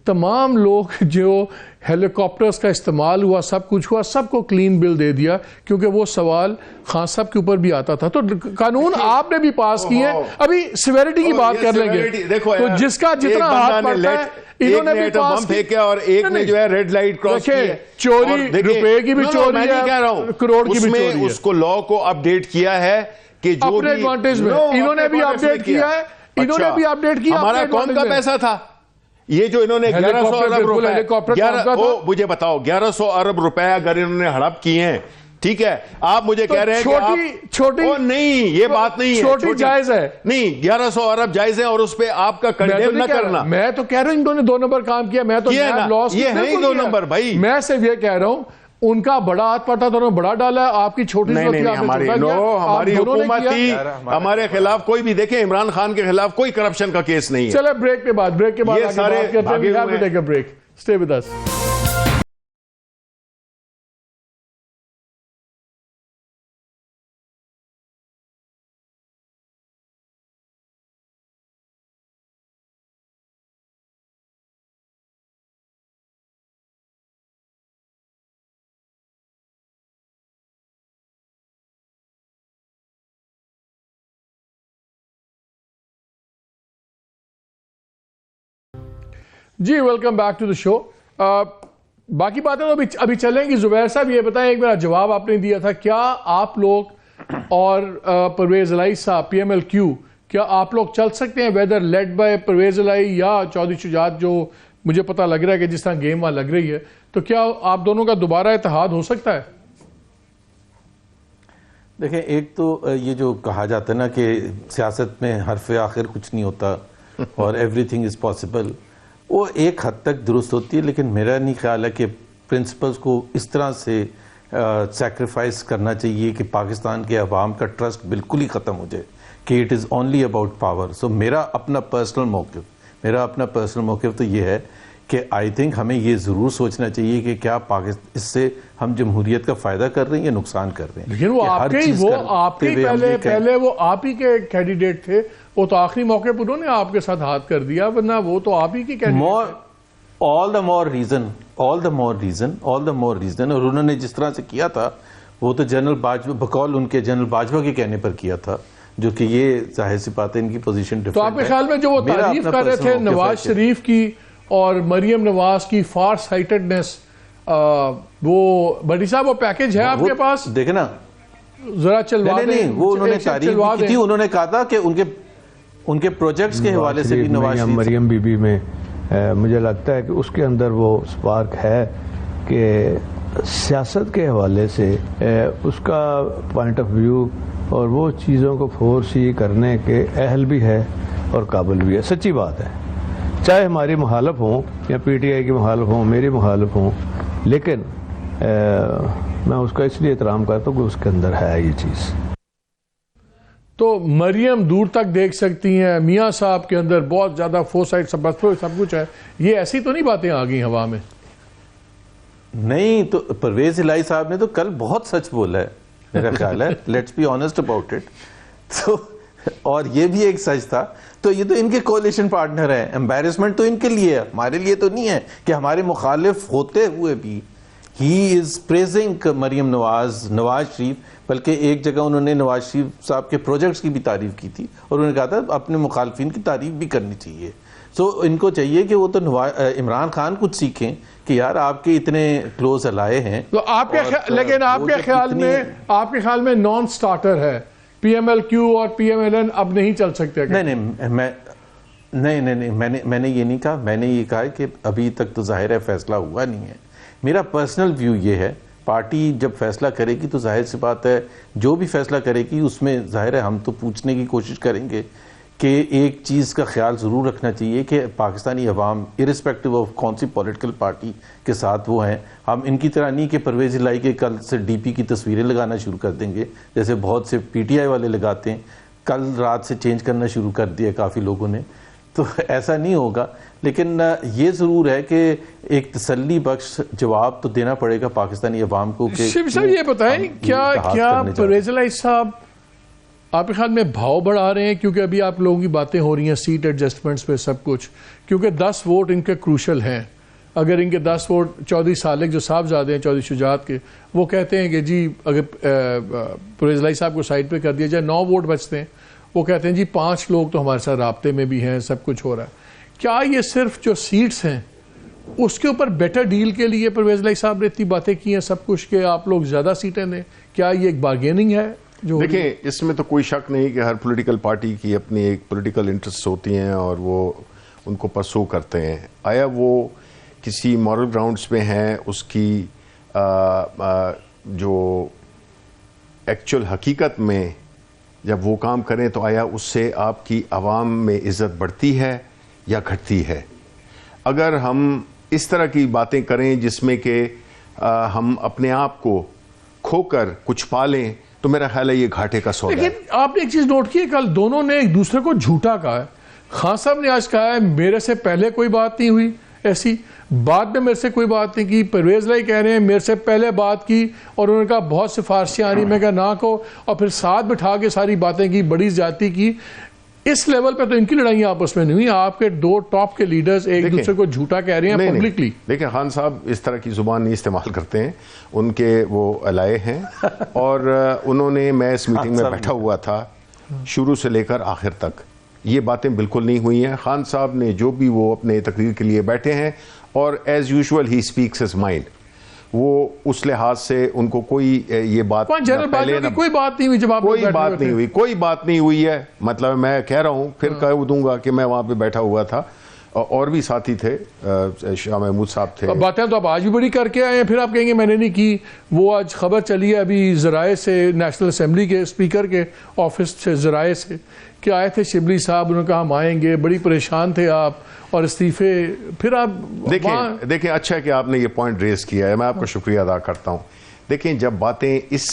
تمام لوگ جو ہیلی کاپٹرز کا استعمال ہوا, سب کچھ ہوا, سب کو کلین بل دے دیا, کیونکہ وہ سوال خان صاحب کے اوپر بھی آتا تھا. تو قانون آپ نے بھی پاس کیے ہیں. ابھی سیویرٹی کی بات کر لیں گے, تو جس کا جتنا ہاتھ پڑتا ہے انہوں نے بھی پاس کیا, اور ایک نے جو ہے ریڈ لائٹ کراس کی ہے. چوری روپے کی بھی چوری ہے, کروڑ کی بھی چوری ہے. اس کو لا کو اپ ڈیٹ کیا ہے کہ جو اپنے ایڈوانٹیج میں انہوں نے بھی اپ ڈیٹ کیا ہے, انہوں نے بھی اپ ڈیٹ کیا. ہمارا قوم کا پیسہ تھا یہ جو انہوں نے 1100 ارب روپے, مجھے بتاؤ 1100 ارب روپے اگر انہوں نے ہڑپ کیے ہیں, ٹھیک ہے, آپ مجھے کہہ رہے ہیں چھوٹی نہیں, یہ بات نہیں ہے, چھوٹی جائز ہے نہیں, 1100 ارب جائز ہے اور اس پہ آپ کا کنڈیم نہ کرنا. میں تو کہہ رہا ہوں انہوں نے 2 نمبر کام کیا, میں تو یہ ہے ہی 2 نمبر بھائی. میں صرف یہ کہہ رہا ہوں ان کا بڑا ہاتھ پڑتا تھا, انہوں نے بڑا ڈالا, آپ کی چھوٹی ہماری حکومت تھی, ہمارے خلاف کوئی بھی, دیکھیں عمران خان کے خلاف کوئی کرپشن کا کیس نہیں ہے. چلے بریک کے بعد یہ سارے بریک, اسٹے ود اس. جی welcome back to the show. باقی باتیں تو ابھی چلیں گی. زبیر صاحب یہ بتائیں, ایک میرا جواب آپ نے دیا تھا, کیا آپ لوگ اور پرویز الہی صاحب PMLQ کیا آپ لوگ چل سکتے ہیں ویدر لیڈ بائی پرویز الہی یا چودھری شجاعت, جو مجھے پتہ لگ رہا ہے کہ جس طرح گیم وہاں لگ رہی ہے, تو کیا آپ دونوں کا دوبارہ اتحاد ہو سکتا ہے؟ دیکھیں ایک تو یہ جو کہا جاتا ہے نا کہ سیاست میں حرف آخر کچھ نہیں ہوتا اور ایوری تھنگ از پاسبل, وہ ایک حد تک درست ہوتی ہے, لیکن میرا نہیں خیال ہے کہ پرنسپلز کو اس طرح سے سیکریفائس کرنا چاہیے کہ پاکستان کے عوام کا ٹرسٹ بالکل ہی ختم ہو جائے. کہ it is only about power. So میرا اپنا پرسنل موقف تو یہ ہے کہ آئی تھنک ہمیں یہ ضرور سوچنا چاہیے کہ کیا اس سے ہم جمہوریت کا فائدہ کر رہے ہیں یا نقصان کر رہے ہیں. لیکن وہ آپ کے پہلے وہ آپ ہی کے کینڈیڈیٹ تھے, وہ تو آخری موقع پر انہوں نے آپ کے ساتھ ہاتھ کر دیا, ورنہ وہ تو آپ ہی کی کینڈیڈیٹ تھے. all the more reason اور انہوں نے جس طرح سے کیا تھا وہ تو جنرل باجوہ بقول ان کے جنرل باجوہ کے کہنے پر کیا تھا, جو کہ یہ ظاہر سی بات ہے ان کی پوزیشن ڈیفرنٹ ہے. تو آپ کے خیال میں جو وہ تعریف کر رہے تھے نواز شریف کی اور مریم نواز کی فار سائٹڈنس, وہ بھٹی صاحب وہ پیکج ہے آپ کے پاس؟ دیکھیں نا ذرا چلوا دیں. نہیں وہ انہوں نے تعریف کی تھی, انہوں نے کہا تھا کہ ان کے پروجیکٹس کے حوالے سے بھی نواز شریف مریم بی بی میں مجھے لگتا ہے کہ اس کے اندر وہ سپارک ہے کہ سیاست کے حوالے سے اس کا پوائنٹ آف ویو اور وہ چیزوں کو فورسی کرنے کے اہل بھی ہے اور قابل بھی ہے. سچی بات ہے, چاہے ہماری مخالف ہوں یا پی ٹی آئی کی مخالف ہوں, میری مخالف ہوں, لیکن میں اس کا اس لیے احترام کرتا ہوں کہ اس کے اندر ہے یہ چیز. تو مریم دور تک دیکھ سکتی ہیں, میاں صاحب کے اندر بہت زیادہ فورسائٹ سب کچھ ہے, یہ ایسی تو نہیں باتیں آ گئی ہوا میں؟ نہیں, تو پرویز الہی صاحب نے تو کل بہت سچ بولا ہے میرا خیال ہے, let's be honest about it. تو اور یہ بھی ایک سچ تھا. تو یہ تو ان کے کولیشن پارٹنر ہیں, امبیرسمنٹ تو ان کے لیے ہے, ہمارے لیے تو نہیں ہے کہ ہمارے مخالف ہوتے ہوئے بھی ہی از پریزنگ مریم نواز شریف. بلکہ ایک جگہ انہوں نے نواز شریف صاحب کے پروجیکٹس کی بھی تعریف کی تھی اور انہوں نے کہا تھا اپنے مخالفین کی تعریف بھی کرنی چاہیے. سو ان کو چاہیے کہ وہ تو عمران خان کچھ سیکھیں کہ یار آپ کے اتنے کلوز الائے ہیں. تو لیکن آپ کے خیال میں نان سٹارٹر ہے پی ایم ایل کیو اور پی ایم ایل این اب نہیں چل سکتے؟ نہیں, میں نے یہ نہیں کہا. میں نے یہ کہا کہ ابھی تک تو ظاہر ہے فیصلہ ہوا نہیں ہے. میرا پرسنل ویو یہ ہے, پارٹی جب فیصلہ کرے گی تو ظاہر سی بات ہے جو بھی فیصلہ کرے گی اس میں ظاہر ہے ہم تو پوچھنے کی کوشش کریں گے کہ ایک چیز کا خیال ضرور رکھنا چاہیے کہ پاکستانی عوام ارسپیکٹو آف کون سی پولیٹیکل پارٹی کے ساتھ وہ ہیں. ہم ان کی طرح نہیں کہ پرویز الہی کے کل سے ڈی پی کی تصویریں لگانا شروع کر دیں گے جیسے بہت سے پی ٹی آئی والے لگاتے ہیں. کل رات سے چینج کرنا شروع کر دیا کافی لوگوں نے, تو ایسا نہیں ہوگا. لیکن یہ ضرور ہے کہ ایک تسلی بخش جواب تو دینا پڑے گا پاکستانی عوام کو. شیف صاحب یہ بتائیں کیا پرویز الہی صاحب آپ کے خیال میں بھاؤ بڑھا رہے ہیں؟ کیونکہ ابھی آپ لوگوں کی باتیں ہو رہی ہیں سیٹ ایڈجسٹمنٹس پہ سب کچھ, کیونکہ 10 ووٹ ان کے کروشل ہیں. اگر ان کے 10 ووٹ چودھری صالح جو صاحبزادے ہیں چودھری شجاعت کے, وہ کہتے ہیں کہ جی اگر پرویز الہی صاحب کو سائڈ پہ کر دیا جائے 9 ووٹ بچتے ہیں. وہ کہتے ہیں جی 5 لوگ تو ہمارے ساتھ رابطے میں بھی ہیں, سب کچھ ہو رہا ہے. کیا یہ صرف جو سیٹس ہیں اس کے اوپر بیٹر ڈیل کے لیے پرویز الہی صاحب نے اتنی باتیں کی ہیں سب کچھ کہ آپ لوگ زیادہ سیٹیں دیں؟ کیا یہ ایک بارگیننگ ہے؟ دیکھیں اس میں تو کوئی شک نہیں کہ ہر پولیٹیکل پارٹی کی اپنی ایک پولیٹیکل انٹرسٹ ہوتی ہیں اور وہ ان کو پرسو کرتے ہیں. آیا وہ کسی مورل گراؤنڈز پہ ہیں, اس کی جو ایکچوئل حقیقت میں جب وہ کام کریں تو آیا اس سے آپ کی عوام میں عزت بڑھتی ہے یا گھٹتی ہے؟ اگر ہم اس طرح کی باتیں کریں جس میں کہ ہم اپنے آپ کو کھو کر کچھ پالیں تو میرا خیال ہے یہ گھاٹے کا سودا ہے. لیکن آپ نے ایک چیز نوٹ کی ہے, کل دونوں نے ایک دوسرے کو جھوٹا کہا ہے. خان صاحب نے آج کہا ہے میرے سے پہلے کوئی بات نہیں ہوئی ایسی, بعد میں میرے سے کوئی بات نہیں کی. پرویز الہی کہہ رہے ہیں میرے سے پہلے بات کی اور انہوں نے کہا بہت سفارشیں آ رہی, میں کہا نہ کہو, اور پھر ساتھ بٹھا کے ساری باتیں کی, بڑی زیادتی کی. اس لیول پہ تو ان کی لڑائیاں آپس میں نہیں ہوئی. آپ کے 2 ٹاپ کے لیڈرز ایک دوسرے کو جھوٹا کہہ رہے ہیں پبلکلی. دیکھیں خان صاحب اس طرح کی زبان نہیں استعمال کرتے ہیں, ان کے وہ الائے ہیں اور انہوں نے, میں اس میٹنگ میں بیٹھا ہوا تھا شروع سے لے کر آخر تک, یہ باتیں بالکل نہیں ہوئی ہیں. خان صاحب نے جو بھی وہ اپنے تقریر کے لیے بیٹھے ہیں اور ایز یوزول ہی اسپیکس ہز مائنڈ, وہ اس لحاظ سے ان کو کوئی یہ بات کوئی بات نہیں ہوئی, جب آپ کوئی بات نہیں ہوئی ہے. مطلب میں کہہ رہا ہوں, پھر کہہ دوں گا کہ میں وہاں پہ بیٹھا ہوا تھا اور بھی ساتھی تھے, شاہ محمود صاحب تھے. باتیں تو آپ آج بھی بڑی کر کے آئے ہیں, پھر آپ کہیں گے میں نے نہیں کی. وہ آج خبر چلی ہے ابھی ذرائع سے, نیشنل اسمبلی کے اسپیکر کے آفس سے ذرائع سے, کہ آئے تھے شبلی صاحب, انہوں نے کہا ہم آئیں گے, بڑی پریشان تھے آپ اور استعفے. پھر آپ دیکھیں اچھا ہے کہ آپ نے یہ پوائنٹ ریز کیا ہے, میں آپ کا شکریہ ادا کرتا ہوں. دیکھیں جب باتیں اس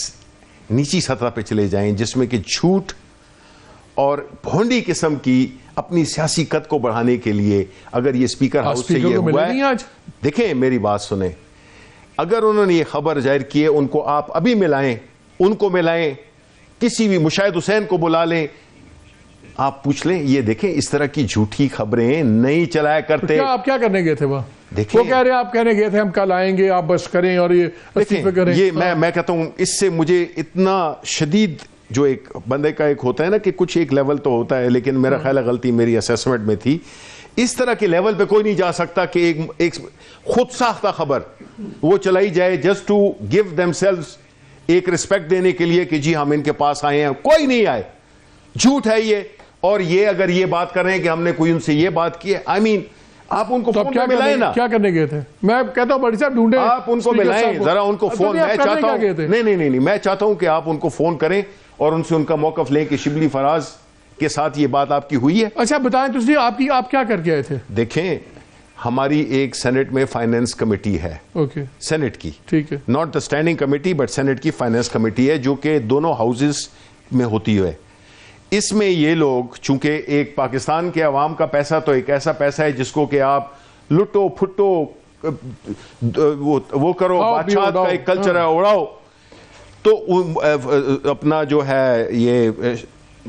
نیچی سطح پہ چلے جائیں جس میں کہ جھوٹ اور بھونڈی قسم کی اپنی سیاسی قد کو بڑھانے کے لیے اگر یہ اسپیکر ہاؤس سے یہ ہوا ہے. دیکھیں میری بات سنیں, اگر انہوں نے یہ خبر ظاہر کی ہے, ان کو آپ ابھی ملائیں, ان کو ملائیں, کسی بھی مشاہد حسین کو بلا لیں, آپ پوچھ لیں, یہ دیکھیں اس طرح کی جھوٹی خبریں نہیں چلایا کرتے. آپ کیا کرنے گئے تھے وہاں؟ دیکھیں وہ کہہ رہے ہیں آپ کہنے گئے تھے ہم کل آئیں گے, آپ بس کریں اور یہ استعفے کریں. یہ میں کہتا ہوں اس سے مجھے اتنا شدید, جو ایک بندے کا ایک ہوتا ہے نا کہ کچھ ایک لیول تو ہوتا ہے, لیکن میرا خیال ہے غلطی میری اسیسمنٹ میں تھی. اس طرح کے لیول پہ کوئی نہیں جا سکتا کہ ایک خود ساختہ خبر وہ چلائی جائے just to give them salutes, ایک ریسپیکٹ دینے کے لیے کہ جی ہم ان کے پاس آئے ہیں. کوئی نہیں آئے, جھوٹ ہے یہ. اور یہ اگر یہ بات کر رہے ہیں کہ ہم نے کوئی ان سے یہ بات کی ہے, آئی مین آپ ان کو فون ملائیں نا. کیا کرنے گئے تھے؟ میں کہتا ہوں بڑی صاحب ڈھونڈیں, آپ ان کو ملائیں ذرا, ان کو فون. میں چاہتا ہوں نہیں, میں چاہتا ہوں کہ آپ ان کو فون کریں اور ان سے ان کا موقف لیں کہ شبلی فراز کے ساتھ یہ بات آپ کی ہوئی ہے. اچھا بتائیں تو آپ کیا کر کے آئے تھے؟ دیکھیں ہماری ایک سینٹ میں فائنینس کمیٹی ہے, اوکے, سینٹ کی, ٹھیک ہے, not the standing committee but senate کی فائنینس کمیٹی ہے جو کہ دونوں ہاؤسز میں ہوتی ہے. اس میں یہ لوگ چونکہ ایک پاکستان کے عوام کا پیسہ تو ایک ایسا پیسہ ہے جس کو کہ آپ لٹو پھٹو وہ کرو, بادشاہ کا ایک کلچر ہے, اڑاؤ. تو اپنا جو ہے یہ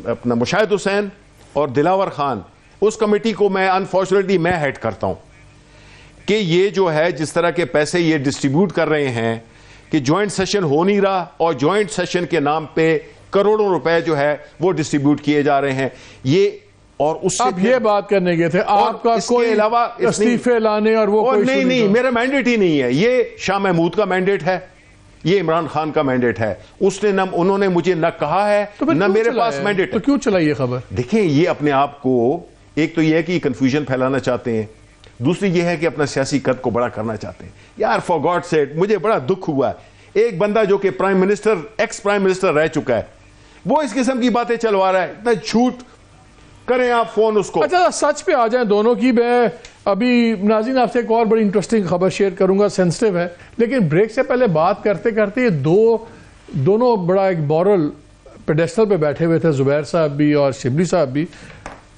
اپنا مشاہد حسین اور دلاور خان, اس کمیٹی کو میں انفارچونیٹلی میں ہیڈ کرتا ہوں کہ یہ جو ہے جس طرح کے پیسے یہ ڈسٹریبیوٹ کر رہے ہیں کہ جوائنٹ سیشن ہو نہیں رہا اور جوائنٹ سیشن کے نام پہ کروڑوں روپے جو ہے وہ ڈسٹریبیوٹ کیے جا رہے ہیں. یہ اور اس سے آپ یہ بات کرنے گئے تھے آپ کا کوئی علاوہ استعفے لانے اور وہ نہیں, میرا مینڈیٹ ہی نہیں ہے. یہ شاہ محمود کا مینڈیٹ ہے, یہ عمران خان کا مینڈیٹ ہے. اس نے نہ انہوں نے مجھے نہ کہا ہے نہ میرے پاس مینڈیٹ. تو کیوں چلائی یہ خبر؟ دیکھیں یہ اپنے آپ کو, ایک تو یہ ہے کہ کنفیوژن پھیلانا چاہتے ہیں, دوسری یہ ہے کہ اپنا سیاسی قد کو بڑا کرنا چاہتے ہیں. یار فار گاڈ سیک, مجھے بڑا دکھ ہوا ہے, ایک بندہ جو کہ prime minister, ex prime minister رہ چکا ہے, وہ اس قسم کی باتیں چلوا رہا ہے. اتنا جھوٹ. کریں آپ فون اس کو. اچھا سچ پہ آ جائیں دونوں کی. میں ابھی ناظرین آپ سے ایک اور بڑی انٹرسٹنگ خبر شیئر کروں گا, سینسٹیو ہے, لیکن بریک سے پہلے بات کرتے کرتے یہ دونوں بڑا ایک مورل پیڈیسٹل پہ بیٹھے ہوئے تھے, زبیر صاحب بھی اور شبلی صاحب بھی.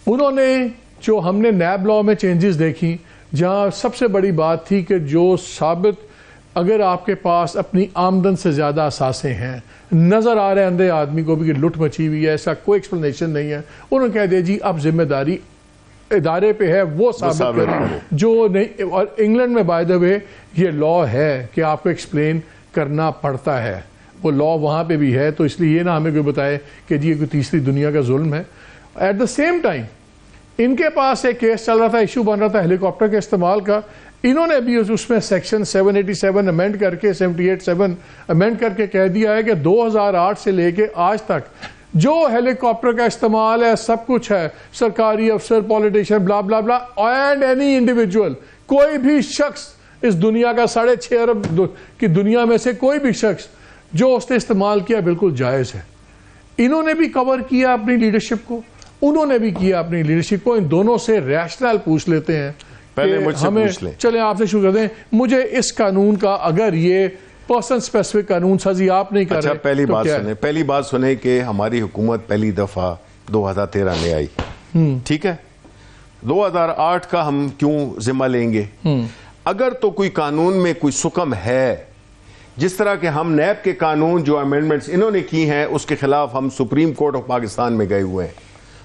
انہوں نے جو ہم نے نیب لا میں چینجز دیکھی, جہاں سب سے بڑی بات تھی کہ جو ثابت اگر آپ کے پاس اپنی آمدن سے زیادہ اثاثے ہیں, نظر آ رہے ہیں اندھے آدمی کو بھی کہ لٹ مچی ہوئی ہے, ایسا کوئی ایکسپلینیشن نہیں ہے, انہوں نے کہہ دیا جی اب ذمہ داری ادارے پہ ہے, وہ ثابت کریں جو نہیں. اور انگلینڈ میں بائی دا وے یہ لا ہے کہ آپ کو ایکسپلین کرنا پڑتا ہے, وہ لا وہاں پہ بھی ہے. تو اس لیے یہ نہ ہمیں کوئی بتائے کہ جی یہ کوئی تیسری دنیا کا ظلم ہے. ایٹ دا سیم ٹائم ان کے پاس ایک کیس چل رہا تھا, ایشو بن رہا تھا ہیلی کاپٹر کے استعمال کا. انہوں نے بھی اس میں سیکشن 787 امینڈ کر کے 787 امینڈ کر کے کہہ دیا ہے کہ 2008 سے لے کے آج تک جو ہیلی کاپٹر کا استعمال ہے سب کچھ ہے, سرکاری افسر, پولیٹیشین, بلا بلا بلا, اینڈ اینی انڈیویجول, کوئی بھی شخص اس دنیا کا 6.5 ارب کی دنیا میں سے کوئی بھی شخص جو اس نے استعمال کیا بالکل جائز ہے. انہوں نے بھی کور کیا اپنی لیڈرشپ کو, انہوں نے بھی کیا اپنی لیڈرشپ کو. ان دونوں سے ریشنل پوچھ لیتے ہیں, پہلے مجھ سے پوچھ لیں. چلیں آپ سے شروع کر دیں. مجھے اس قانون کا, اگر یہ پرسن اسپیسیفک قانون سازی آپ نہیں کر رہے, اچھا پہلی بات سنیں کہ ہماری حکومت پہلی دفعہ 2013 میں آئی, ٹھیک ہے, 2008 کا ہم کیوں ذمہ لیں گے؟ اگر تو کوئی قانون میں کوئی سکم ہے, جس طرح کہ ہم نیب کے قانون جو امینڈمنٹس انہوں نے کی ہیں اس کے خلاف ہم سپریم کورٹ آف پاکستان میں گئے ہوئے ہیں,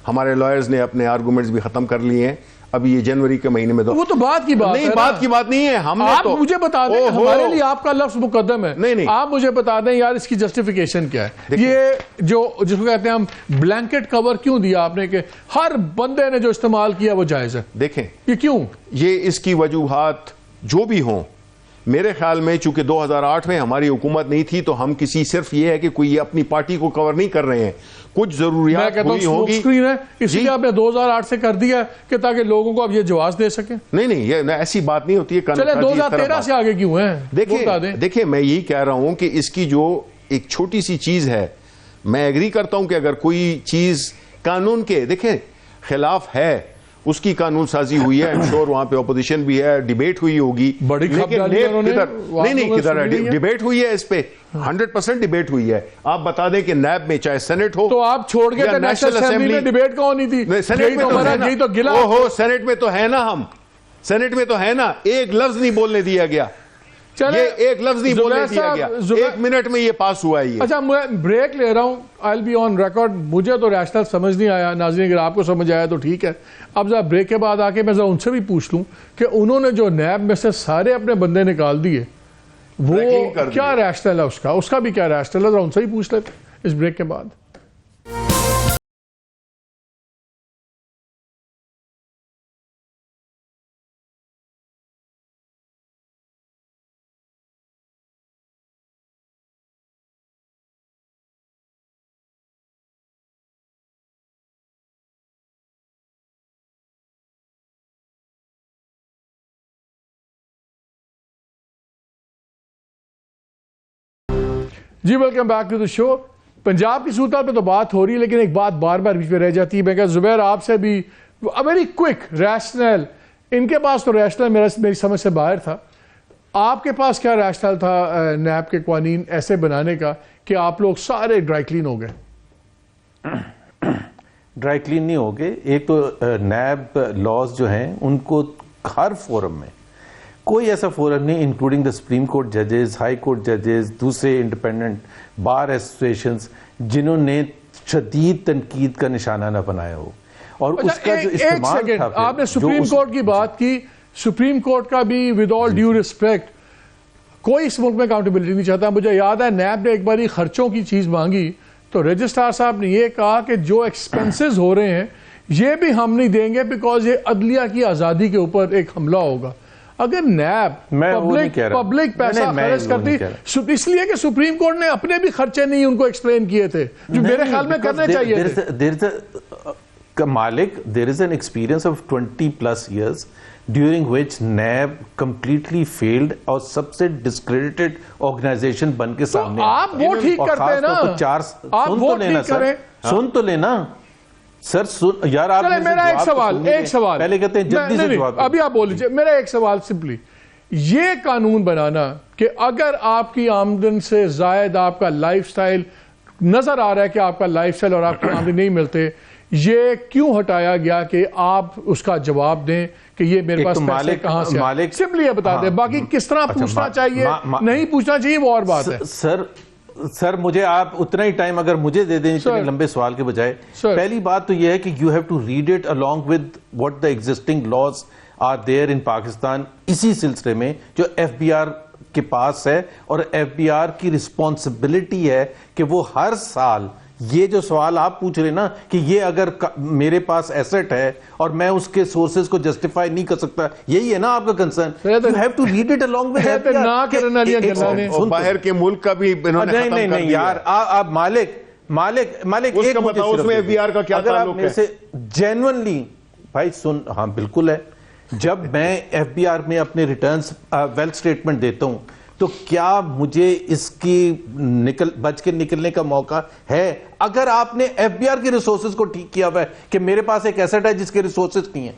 ہمارے لائرز نے اپنے آرگومنٹس بھی ختم کر لیے ہیں. ابھی یہ جنوری کے مہینے میں وہ تو بات کی بات نہیں, بات کی بات نہیں ہے. ہم نے آپ مجھے بتا دیں, ہمارے لیے آپ کا لفظ مقدم ہے. نہیں, آپ مجھے بتا دیں یار اس کی جسٹیفیکیشن کیا ہے. یہ جو جس کو کہتے ہیں ہم بلینکٹ کور کیوں دیا آپ نے کہ ہر بندے نے جو استعمال کیا وہ جائز ہے؟ دیکھیں یہ کیوں, یہ اس کی وجوہات جو بھی ہوں, میرے خیال میں چونکہ 2008 میں ہماری حکومت نہیں تھی تو ہم کسی صرف یہ ہے کہ کوئی اپنی پارٹی کو کور نہیں کر رہے ہیں, کچھ ضروریات ہوئی ہوگی. اسکرین ہے اس لیے آپ نے 2008 سے کر دیا کہ تاکہ لوگوں کو اب یہ جواز دے سکیں. نہیں یہ ایسی بات نہیں ہوتی ہے. چلے 2013 سے آگے کیوں ہیں؟ دیکھیں میں یہی کہہ رہا ہوں کہ اس کی جو ایک چھوٹی سی چیز ہے, میں ایگری کرتا ہوں کہ اگر کوئی چیز قانون کے دیکھیں خلاف ہے اس کی قانون سازی ہوئی ہے. شور وہاں پہ اپوزیشن بھی ہے, ڈیبیٹ ہوئی ہوگی. بڑی لیکن خبرداری نیب انہوں نے کدھر نہیں کدھر ہے, ڈیبیٹ ہوئی ہے اس پہ 100% ڈیبیٹ ہوئی ہے. آپ بتا دیں کہ نیب میں چاہے سینٹ ہو تو آپ چھوڑ گئے تھے نیشنل اسمبلی میں ڈیبیٹ کون نہیں تھی, سینٹ میں تو ہے نا, یہی تو گلا سینٹ میں تو ہے نا, ہم سینٹ میں تو ہے نا, ایک لفظ نہیں بولنے دیا گیا, یہ ایک لفظ نہیں بولنے دیا گیا, 1 منٹ میں یہ پاس ہوا ہے. یہ اچھا میں بریک لے رہا ہوں, آئی بی آن ریکارڈ. مجھے تو ریشنل سمجھ نہیں آیا, ناظرین اگر آپ کو سمجھ آیا تو ٹھیک ہے. اب ذرا بریک کے بعد آ کے میں ذرا ان سے بھی پوچھ لوں کہ انہوں نے جو نیب میں سے سارے اپنے بندے نکال دیے وہ کیا ریشنل ہے, اس کا بھی کیا ریشنل ہے, ذرا ان سے ہی پوچھ لیتے اس بریک کے بعد. جی ویلکم بیک ٹو دا شو. پنجاب کی صورت پہ تو بات ہو رہی ہے, لیکن ایک بات بار بار بیچ میں رہ جاتی ہے. میں کہا زبیر آپ سے بھی ویری کوئک ریشنل, ان کے پاس تو ریشنل میری سمجھ سے باہر تھا, آپ کے پاس کیا ریشنل تھا نیب کے قوانین ایسے بنانے کا کہ آپ لوگ سارے ڈرائی کلین ہو گئے؟ ڈرائی کلین نہیں ہو گئے. ایک تو نیب لاز جو ہیں ان کو ہر فورم میں, کوئی ایسا فورم نہیں انکلوڈنگ دا سپریم کورٹ ججز, ہائی کورٹ ججز, دوسرے انڈیپینڈنٹ بار ایسوسیشنز جنہوں نے شدید تنقید کا نشانہ نہ بنایا ہو. اور اس کا جو استعمال تھا, آپ نے سپریم کورٹ کی بات کی, سپریم کورٹ کا بھی ود آل ڈیو ریسپیکٹ کوئی اس ملک میں اکاؤنٹیبلٹی نہیں چاہتا. مجھے یاد ہے نیب نے ایک باری خرچوں کی چیز مانگی تو رجسٹرار صاحب نے یہ کہا کہ جو ایکسپنسز ہو رہے ہیں یہ بھی ہم نہیں دیں گے بیکاز یہ عدلیہ کی آزادی کے اوپر ایک حملہ ہوگا. اگر نیب پبلک پیسہ خرچ کرتی, اس لیے کہ سپریم کورٹ نے اپنے بھی خرچے نہیں ان کو ایکسپلین کیے تھے جو میرے خیال میں کرنے چاہیے تھے. مالک, there is an experience of 20+ years during which NAB completely failed اور سب سے discredited organization بن کے سامنے. آپ وہ ٹھیک کرتے ہیں نا, آپ وہ ٹھیک کریں. سن تو لینا سر, یار آپ میرا ایک سوال پہلے کہتے ہیں جلدی سے جواب, ابھی آپ بول لیجیے. میرا ایک سوال سمپلی, یہ قانون بنانا کہ اگر آپ کی آمدن سے زائد آپ کا لائف سٹائل نظر آ رہا ہے کہ آپ کا لائف سٹائل اور آپ کی آمدن نہیں ملتے, یہ کیوں ہٹایا گیا کہ آپ اس کا جواب دیں کہ یہ میرے پاس پیسے کہاں سے آئے؟ سمپلی یہ بتا دیں. باقی کس طرح پوچھنا چاہیے نہیں پوچھنا چاہیے وہ اور بات ہے. سر مجھے آپ اتنا ہی ٹائم اگر مجھے دے دیں اتنے لمبے سوال کے بجائے, پہلی بات تو یہ ہے کہ you have to read it along with what the existing laws are there in Pakistan. اسی سلسلے میں جو ایف بی آر کے پاس ہے, اور ایف بی آر کی رسپانسبلٹی ہے کہ وہ ہر سال یہ جو سوال آپ پوچھ رہے نا کہ یہ اگر میرے پاس ایسٹ ہے اور میں اس کے سورسز کو جسٹیفائی نہیں کر سکتا, یہی ہے نا آپ کا concern. You have to read it along with FBR. باہر کے ملک کا بھی انہوں نے ختم کر دیا. نہیں یار, آپ مالک اس کا بتاؤ اس میں ایف بی آر کا کیا تعلق ہے؟ جینوئنلی بھائی سن, ہاں بالکل ہے. جب میں ایف بی آر میں اپنے ریٹرنز ویلتھ سٹیٹمنٹ دیتا ہوں تو کیا مجھے اس کی بچ کے نکلنے کا موقع ہے؟ اگر آپ نے ایف بی آر کے ریسورسز کو ٹھیک کیا ہوا ہے کہ میرے پاس ایک ایسٹ ہے جس کے ریسورسز نہیں ہیں,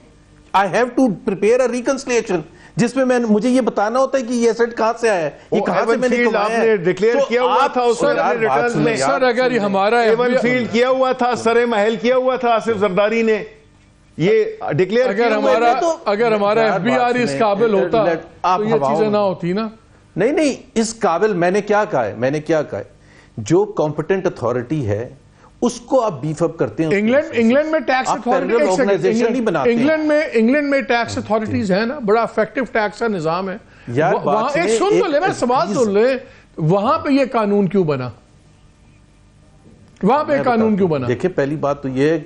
I have to prepare a reconciliation جس میں مجھے یہ بتانا ہوتا ہے کہ یہ ایسٹ کہاں سے آیا ہے, یہ کہاں سے میں نے کمایا ہے. آپ نے ڈکلیئر کیا ہوا تھا اس ریٹرنز میں, سر اگر یہ ہمارا ایون فیلڈ کیا ہوا تھا, سر محل کیا ہوا تھا آصف زرداری نے, یہ ڈکلیئر کیا ہوا ہے. اگر ہمارا ایف بی آر اس قابل ہوتا تو یہ چیزیں نہ ہوتی نا. نہیں اس قابل میں نے کیا کہا ہے, جو کمپیٹنٹ اتھارٹی ہے اس کو آپ بیف اپ کرتے ہیں. انگلینڈ میں ٹیکس انگلینڈ میں ٹیکس اتھارٹیز ہیں نا, بڑا افیکٹو ٹیکس کا نظام ہے. ایک سن تو لے, میں سوال سن لے, وہاں پہ یہ قانون کیوں بنا؟ وہاں پہ قانون کیوں بنا؟ دیکھیں پہلی بات تو یہ ہے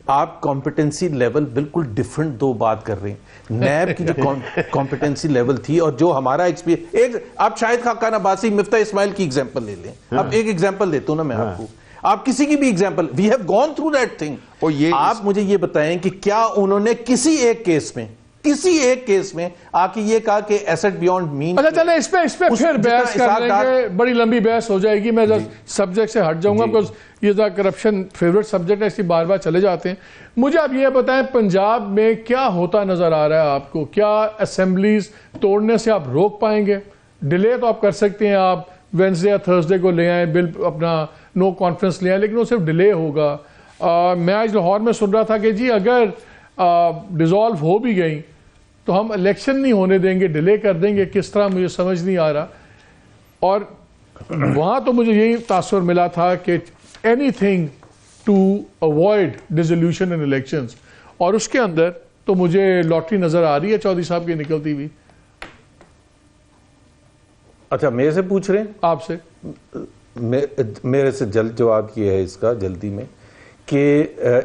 آپ کمپیٹنسی لیول بالکل ڈیفرنٹ دو بات کر رہے ہیں. نیب کی جو کمپیٹنسی لیول تھی اور جو ہمارا ایکسپیرینس, آپ شاہد خاقان عباسی, مفتاح اسماعیل کی ایگزامپل لے لیں. اب ایک ایگزامپل دیتا ہوں نا میں آپ کو, آپ کسی کی بھی example, we have gone through that thing. آپ مجھے یہ بتائیں کہ کیا انہوں نے کسی ایک کیس میں کسی ایک کیس میں آ کے یہ کہا کہ ایسٹ بیونڈ مین. اچھا چلے اس پہ پھر بحث کر لیں گے, بڑی لمبی بحث ہو جائے گی. میں سبجیکٹ سے ہٹ جاؤں گا بیکاز یہ کرپشن فیوریٹ سبجیکٹ ہے, اس لیے بار بار چلے جاتے ہیں. مجھے آپ یہ بتائیں پنجاب میں کیا ہوتا نظر آ رہا ہے آپ کو؟ کیا اسمبلیز توڑنے سے آپ روک پائیں گے؟ ڈیلے تو آپ کر سکتے ہیں, آپ وینسڈے یا تھرسڈے کو لے آئیں بل اپنا نو کانفرنس لے آئیں, لیکن وہ صرف ڈیلے ہوگا. میں آج لاہور میں سن رہا تھا کہ جی اگر ڈیزالو ہو بھی گئی تو ہم الیکشن نہیں ہونے دیں گے, ڈیلے کر دیں گے. کس طرح مجھے سمجھ نہیں آ رہا. اور وہاں تو مجھے یہی تاثر ملا تھا کہ anything to avoid dissolution in elections, اور اس کے اندر تو مجھے لاٹری نظر آ رہی ہے چودھری صاحب کی نکلتی ہوئی. اچھا میرے سے پوچھ رہے ہیں؟ آپ سے میرے سے جلد جواب یہ ہے اس کا جلدی میں کہ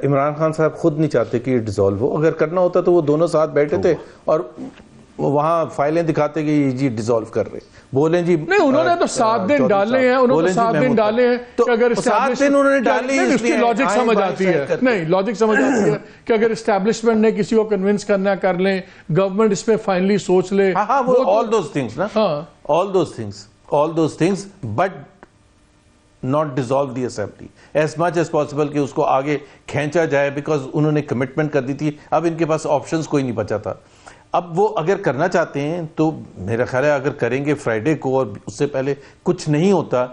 عمران خان صاحب خود نہیں چاہتے کہ یہ ڈیزالو ہو. اگر کرنا ہوتا تو وہ دونوں ساتھ بیٹھے تھے اور وہاں فائلیں دکھاتے کہ جی ڈیزالو کر رہے, بولیں جی نہیں انہوں نے تو 7 دن ڈالے ہیں, انہوں نے 7 دن ڈالے ہیں کہ اگر 7 دن انہوں نے ڈالے ہیں, اس کی لاجک سمجھ آتی ہے. نہیں لاجک سمجھ آتی ہے کہ اگر اسٹیبلشمنٹ نے کسی کو کنونس کرنا کر لیں, گورنمنٹ اس پہ فائنلی سوچ لے. ہاں وہ all those things نا, all those things but not dissolve the assembly as much as possible کہ اس کو آگے کھینچا جائے, بیکاز انہوں نے کمٹمنٹ کر دی تھی. اب ان کے پاس آپشنز کوئی نہیں بچا تھا. اب وہ اگر کرنا چاہتے ہیں تو میرا خیال ہے اگر کریں گے فرائیڈے کو اور اس سے پہلے کچھ نہیں ہوتا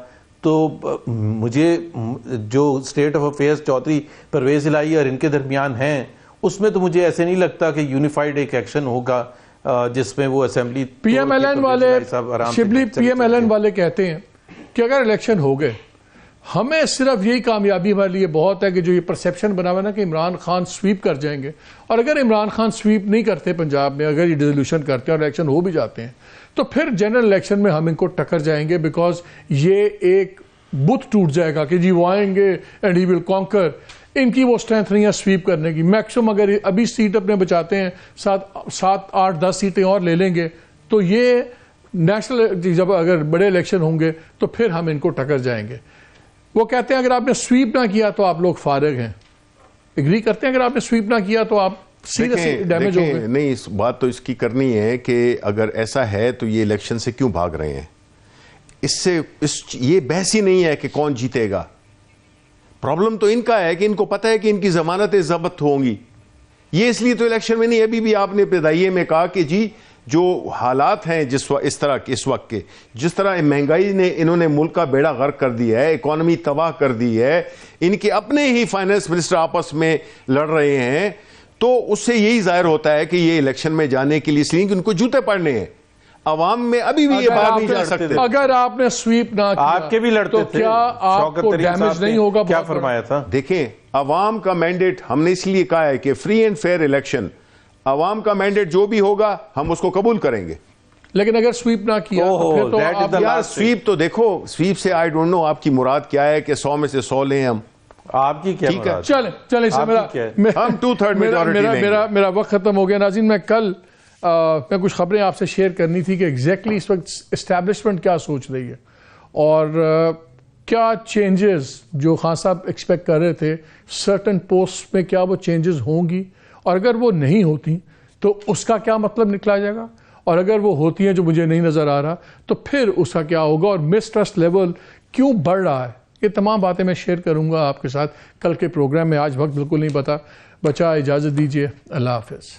تو مجھے جو state of affairs Chaudhry Pervaiz Elahi اور ان کے درمیان ہیں اس میں تو مجھے ایسے نہیں لگتا کہ یونیفائڈ ایک ایکشن ہوگا جس میں وہ assembly. P M L N والے Shibli P M L N والے کہتے ہیں کہ اگر الیکشن ہو گئے ہمیں صرف یہی کامیابی ہمارے لیے بہت ہے کہ جو یہ پرسیپشن بنا ہوا نا کہ عمران خان سویپ کر جائیں گے, اور اگر عمران خان سویپ نہیں کرتے پنجاب میں, اگر یہ ڈیزولوشن کرتے اور الیکشن ہو بھی جاتے ہیں تو پھر جنرل الیکشن میں ہم ان کو ٹکر جائیں گے, بیکاز یہ ایک بت ٹوٹ جائے گا کہ جی وہ آئیں گے اینڈ ہی ول کانکر. ان کی وہ اسٹرینتھ نہیں ہے سویپ کرنے کی. میکسیمم اگر ابھی سیٹ اپنے بچاتے ہیں 7 8 10 سیٹیں اور لے لیں گے تو یہ نیشنل جب اگر بڑے الیکشن ہوں گے تو پھر ہم ان کو ٹکر جائیں گے. وہ کہتے ہیں اگر آپ نے سویپ نہ کیا تو آپ لوگ فارغ ہیں. اگری کرتے ہیں اگر آپ نے سویپ نہ کیا تو آپ سیریس ڈیمیج ہو گئے. نہیں اس بات تو اس کی کرنی ہے کہ اگر ایسا ہے تو یہ الیکشن سے کیوں بھاگ رہے ہیں. اس سے یہ بحث ہی نہیں ہے کہ کون جیتے گا. پرابلم تو ان کا ہے کہ ان کو پتہ ہے کہ ان کی ضمانتیں ضبط ہوں گی. یہ اس لیے تو الیکشن میں نہیں. ابھی بھی آپ نے ابتدائیے میں کہا کہ جی جو حالات ہیں اس طرح کے اس وقت کے, جس طرح مہنگائی نے انہوں نے ملک کا بیڑا غرق کر دیا ہے, اکانومی تباہ کر دی ہے, ان کے اپنے ہی فائنانس منسٹر آپس میں لڑ رہے ہیں, تو اس سے یہی ظاہر ہوتا ہے کہ یہ الیکشن میں جانے کے لیے اس لیے کہ ان کو جوتے پڑنے ہیں. عوام میں ابھی بھی یہ بات نہیں جا سکتے. اگر آپ نے سویپ نہ کیا آپ کے بھی لڑتے تو کیا آپ کو ڈیمیج نہیں ہوگا؟ کیا فرمایا تھا؟ دیکھیں عوام کا مینڈیٹ ہم نے اس لیے کہا ہے کہ فری اینڈ فیئر الیکشن, عوام کا مینڈیٹ جو بھی ہوگا ہم اس کو قبول کریں گے. لیکن اگر سویپ نہ کیا پھر تو آپ یار سویپ تو دیکھو سویپ سے آئی ڈونٹ نو آپ کی مراد کیا ہے کہ 100 میں سے 100 لیں ہم. آپ کی کیا مراد؟ چلیں ہم 2/3 میجورٹی لیں گے. میرا وقت ختم ہو گیا. ناظرین میں کل میں کچھ خبریں آپ سے شیئر کرنی تھی کہ ایگزیکٹلی اس وقت اسٹیبلشمنٹ کیا سوچ رہی ہے اور کیا چینجز جو خان صاحب ایکسپیکٹ کر رہے تھے سرٹن پوسٹ میں کیا وہ چینجز ہوں گی, اور اگر وہ نہیں ہوتی تو اس کا کیا مطلب نکلا جائے گا, اور اگر وہ ہوتی ہیں جو مجھے نہیں نظر آ رہا تو پھر اس کا کیا ہوگا, اور مسٹرسٹ لیول کیوں بڑھ رہا ہے. یہ تمام باتیں میں شیئر کروں گا آپ کے ساتھ کل کے پروگرام میں. آج وقت بالکل نہیں بچا. اجازت دیجیے. اللہ حافظ.